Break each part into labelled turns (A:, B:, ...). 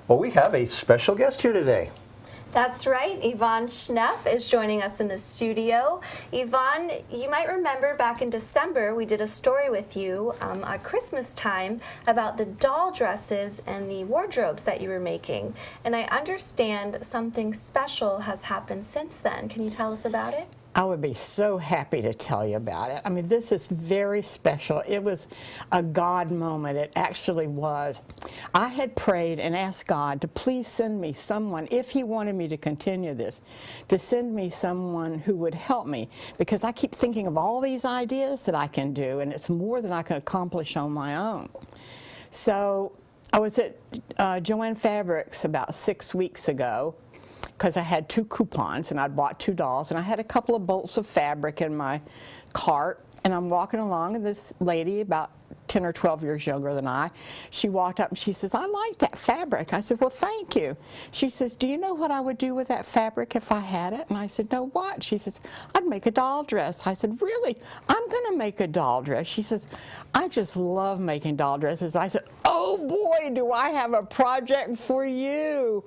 A: Well, we have a special guest here today.
B: That's right. Yvonne Schneff is joining us in the studio. Yvonne, you might remember back in December we did a story with you at Christmas time about the doll dresses and the wardrobes that you were making. And I understand something special has happened since then. Can you tell us about it?
C: I would be so happy to tell you about it. I mean, this is very special. It was a God moment. It actually was. I had prayed and asked God to please send me someone, if He wanted me to continue this, to send me someone who would help me, because I keep thinking of all these ideas that I can do, and it's more than I can accomplish on my own. So I was at Joann Fabrics about 6 weeks ago, because I had 2 coupons and I'd bought 2 dolls, and I had a couple of bolts of fabric in my cart, and I'm walking along, and this lady about 10 or 12 years younger than I, she walked up and she says, "I like that fabric." I said, "Well, thank you." She says, "Do you know what I would do with that fabric if I had it?" And I said, "No, what?" She says, "I'd make a doll dress." I said, "Really? I'm going to make a doll dress." She says, "I just love making doll dresses." I said, "Oh boy, do I have a project for you."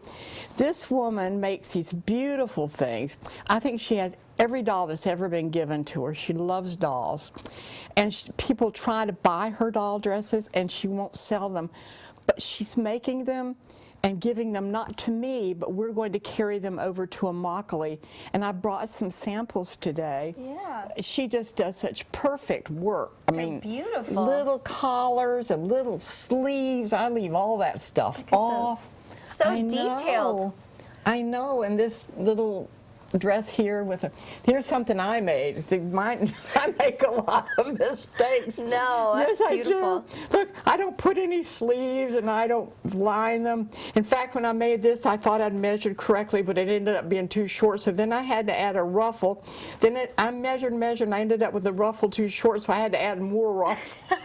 C: This woman makes these beautiful things. I think she has every doll that's ever been given to her. She loves dolls. And people try to buy her doll dresses and she won't sell them. But she's making them and giving them not to me, but we're going to carry them over to Immokalee. And I brought some samples today.
B: Yeah.
C: She just does such perfect work. I mean,
B: beautiful.
C: Little collars and little sleeves. I leave all that stuff off.
B: So detailed.
C: I know, and this little dress here with a, here's something I made. I make a lot of mistakes.
B: No, that's
C: yes,
B: beautiful.
C: I do. Look, I don't put any sleeves and I don't line them. In fact, when I made this, I thought I'd measured correctly, but it ended up being too short, so then I had to add a ruffle. Then I measured, and I ended up with the ruffle too short, so I had to add more ruffle.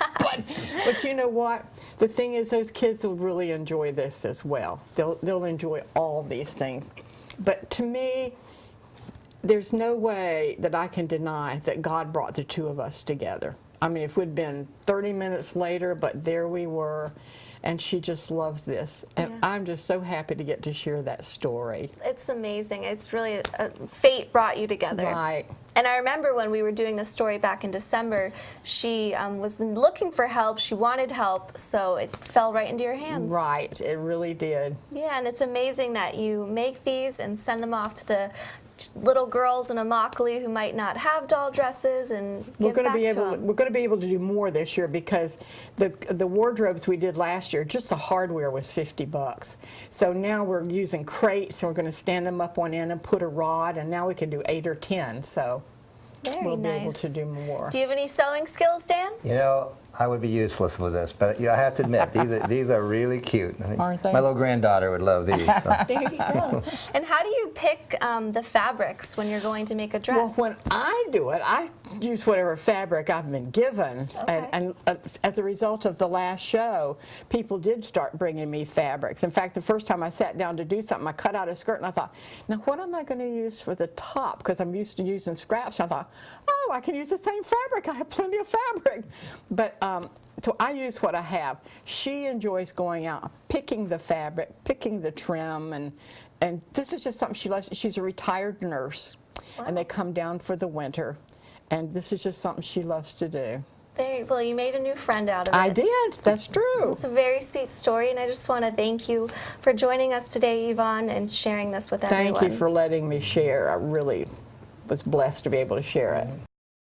C: But you know what? The thing is, those kids will really enjoy this as well. They'll enjoy all these things. But to me, there's no way that I can deny that God brought the 2 of us together. I mean, if we'd been 30 minutes later, but there we were, and she just loves this. And I'm just so happy to get to share that story.
B: It's amazing. It's really, fate brought you together.
C: Right.
B: And I remember when we were doing the story back in December, she was looking for help. She wanted help, so it fell right into your hands.
C: Right, it really did.
B: Yeah, and it's amazing that you make these and send them off to the little girls in Immokalee who might not have doll dresses, and
C: we're going to be able to do more this year, because the wardrobes we did last year, just the hardware was $50. So now we're using crates, and we're going to stand them up on end and put a rod, and now we can do 8 or 10. So we'll be able to do more.
B: Do you have any sewing skills, Dan?
A: You know, I would be useless with this, but I have to admit, these are really cute.
C: Aren't they?
A: My little granddaughter would love these. So.
B: There you go. And how do you pick the fabrics when you're going to make a dress?
C: Well, when I do it, I use whatever fabric I've been given.
B: Okay.
C: And as a result of the last show, people did start bringing me fabrics. In fact, the first time I sat down to do something, I cut out a skirt and I thought, now what am I going to use for the top? Because I'm used to using scraps. And I thought, oh, I can use the same fabric. I have plenty of fabric. But so I use what I have. She enjoys going out, picking the fabric, picking the trim, and this is just something she loves. She's a retired nurse, and they come down for the winter, and this is just something she loves to do.
B: Very well. You made a new friend out of it.
C: I did. That's true.
B: It's a very sweet story, and I just want to thank you for joining us today, Yvonne, and sharing this with everyone.
C: Thank you for letting me share. I really was blessed to be able to share it.